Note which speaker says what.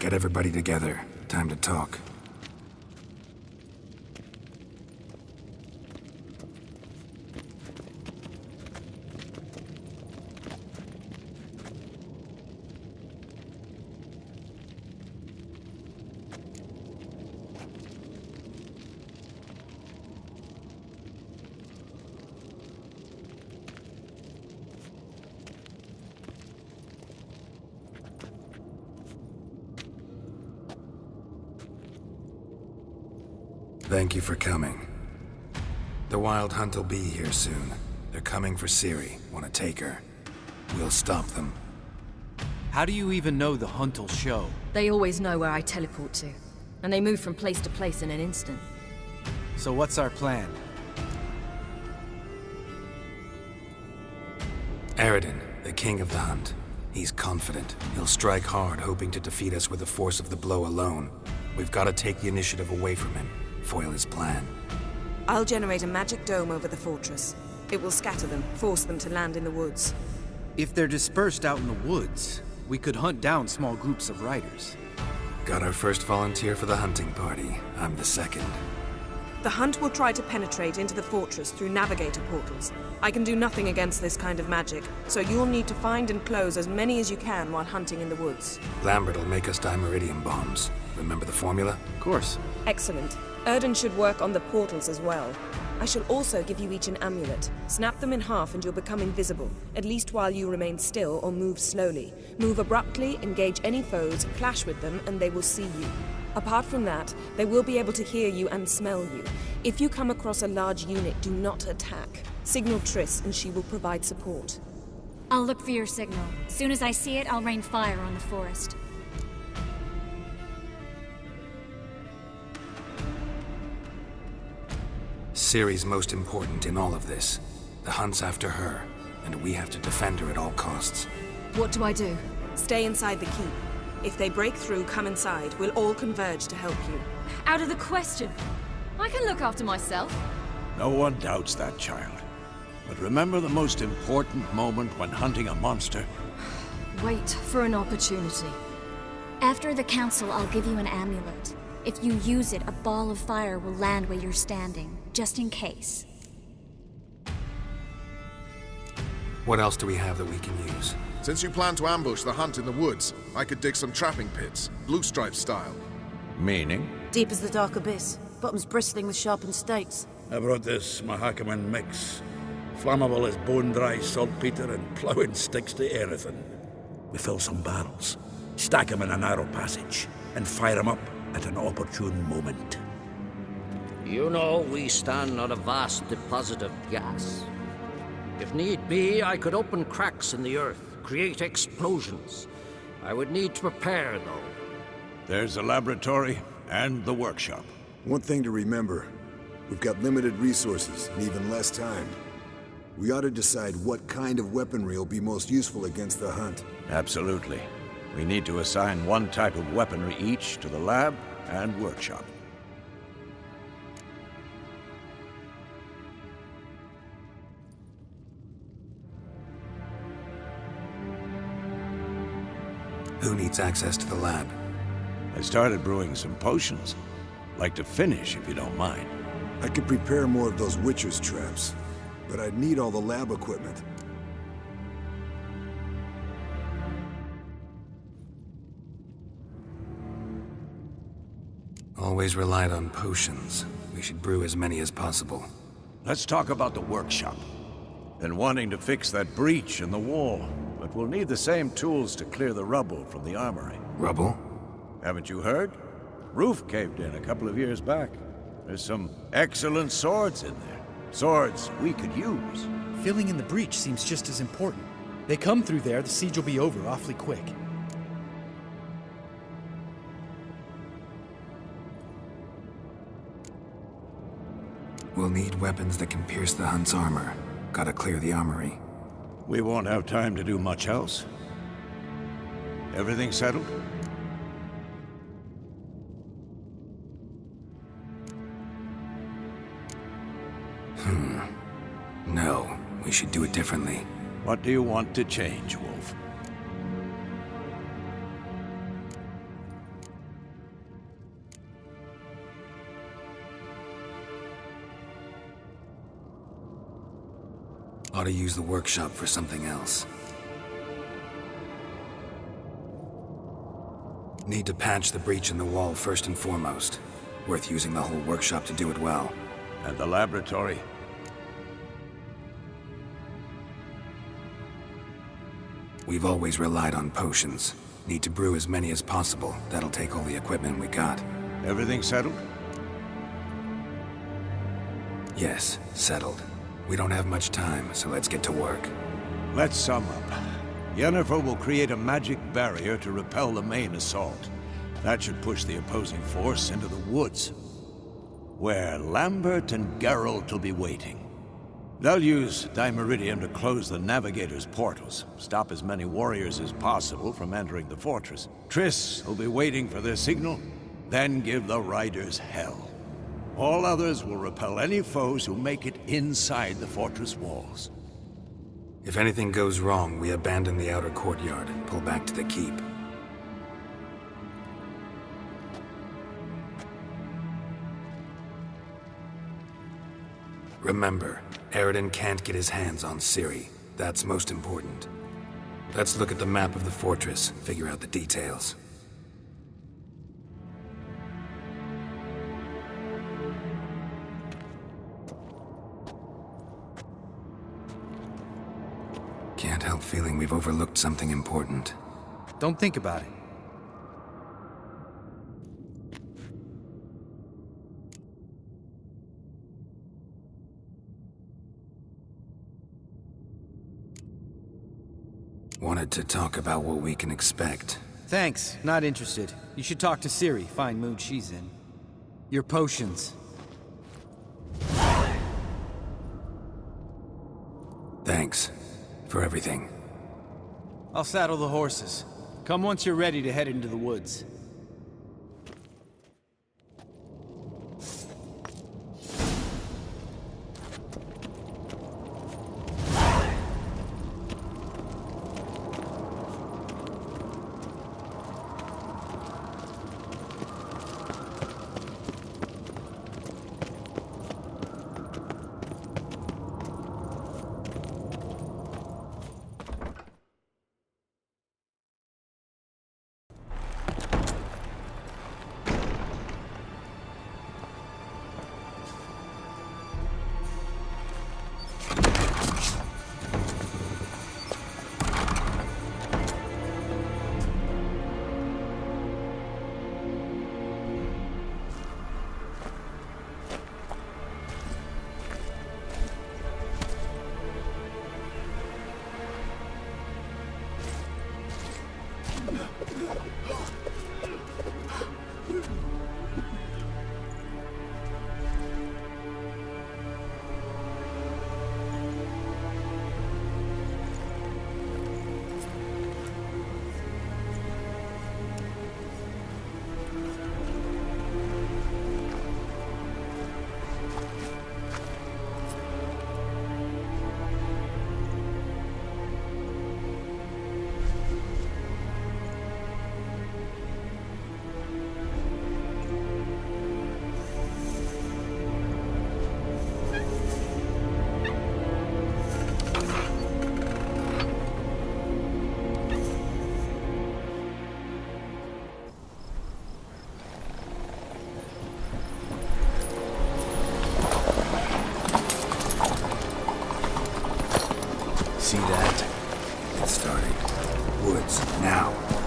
Speaker 1: Get everybody together. Time to talk. Thank you for coming. The Wild Hunt will be here soon. They're coming for Ciri. Want to take her. We'll stop them.
Speaker 2: How do you even know the Hunt will show?
Speaker 3: They always know where I teleport to. And they move from place to place in an instant.
Speaker 2: So what's our plan?
Speaker 1: Aradin, the king of the Hunt. He's confident. He'll strike hard, hoping to defeat us with the force of the blow alone. We've got to take the initiative away from him. Foil his plan.
Speaker 4: I'll generate a magic dome over the fortress. It will scatter them, force them to land in the woods.
Speaker 2: If they're dispersed out in the woods, we could hunt down small groups of riders.
Speaker 1: Got our first volunteer for the hunting party. I'm the second.
Speaker 4: The Hunt will try to penetrate into the fortress through navigator portals. I can do nothing against this kind of magic, so you'll need to find and close as many as you can while hunting in the woods.
Speaker 1: Lambert will make us dimeridium bombs. Remember the formula?
Speaker 2: Of course.
Speaker 4: Excellent. Erden should work on the portals as well. I shall also give you each an amulet. Snap them in half and you'll become invisible, at least while you remain still or move slowly. Move abruptly, engage any foes, clash with them, and they will see you. Apart from that, they will be able to hear you and smell you. If you come across a large unit, do not attack. Signal Triss and she will provide support.
Speaker 5: I'll look for your signal. Soon as I see it, I'll rain fire on the forest.
Speaker 1: Ciri's most important in all of this. The Hunt's after her, and we have to defend her at all costs.
Speaker 3: What do I do?
Speaker 4: Stay inside the keep. If they break through, come inside. We'll all converge to help you.
Speaker 3: Out of the question. I can look after myself.
Speaker 6: No one doubts that, child. But remember the most important moment when hunting a monster?
Speaker 3: Wait for an opportunity.
Speaker 5: After the council, I'll give you an amulet. If you use it, a ball of fire will land where you're standing, just in case.
Speaker 1: What else do we have that we can use?
Speaker 7: Since you plan to ambush the Hunt in the woods, I could dig some trapping pits, blue stripe style.
Speaker 6: Meaning?
Speaker 8: Deep as the dark abyss, bottoms bristling with sharpened stakes.
Speaker 9: I brought this Mahakaman mix. Flammable as bone-dry saltpeter and ploughing sticks to anything. We fill some barrels, stack them in a narrow passage, and fire them up at an opportune moment.
Speaker 10: You know, we stand on a vast deposit of gas. If need be, I could open cracks in the earth, create explosions. I would need to prepare, though.
Speaker 6: There's the laboratory and the workshop.
Speaker 11: One thing to remember, we've got limited resources and even less time. We ought to decide what kind of weaponry will be most useful against the Hunt.
Speaker 6: Absolutely. We need to assign one type of weaponry each to the lab and workshop.
Speaker 1: Who needs access to the lab?
Speaker 6: I started brewing some potions. Like to finish, if you don't mind.
Speaker 11: I could prepare more of those Witcher's traps, but I'd need all the lab equipment.
Speaker 1: Always relied on potions. We should brew as many as possible.
Speaker 6: Let's talk about the workshop. Been wanting to fix that breach in the wall, but we'll need the same tools to clear the rubble from the armory.
Speaker 1: Rubble?
Speaker 6: Haven't you heard? Roof caved in a couple of years back. There's some excellent swords in there. Swords we could use.
Speaker 2: Filling in the breach seems just as important. They come through there, the siege will be over awfully quick.
Speaker 1: We'll need weapons that can pierce the Hunt's armor. Gotta clear the armory.
Speaker 6: We won't have time to do much else. Everything settled?
Speaker 1: No, we should do it differently.
Speaker 6: What do you want to change, Wolf?
Speaker 1: Ought to use the workshop for something else. Need to patch the breach in the wall first and foremost. Worth using the whole workshop to do it well.
Speaker 6: And the laboratory?
Speaker 1: We've always relied on potions. Need to brew as many as possible. That'll take all the equipment we got.
Speaker 6: Everything settled?
Speaker 1: Yes, settled. We don't have much time, so let's get to work.
Speaker 6: Let's sum up. Yennefer will create a magic barrier to repel the main assault. That should push the opposing force into the woods, where Lambert and Geralt will be waiting. They'll use Dimeridium to close the Navigator's portals, stop as many warriors as possible from entering the fortress. Triss will be waiting for their signal, then give the Riders hell. All others will repel any foes who make it inside the fortress walls.
Speaker 1: If anything goes wrong, we abandon the outer courtyard and pull back to the keep. Remember, Aridin can't get his hands on Ciri. That's most important. Let's look at the map of the fortress, figure out the details. Can't help feeling we've overlooked something important.
Speaker 2: Don't think about it.
Speaker 1: Wanted to talk about what we can expect.
Speaker 2: Thanks, not interested. You should talk to Ciri, fine mood she's in. Your potions.
Speaker 1: Thanks for everything.
Speaker 2: I'll saddle the horses. Come once you're ready to head into the woods.
Speaker 1: See that? It's starting. Woods, now.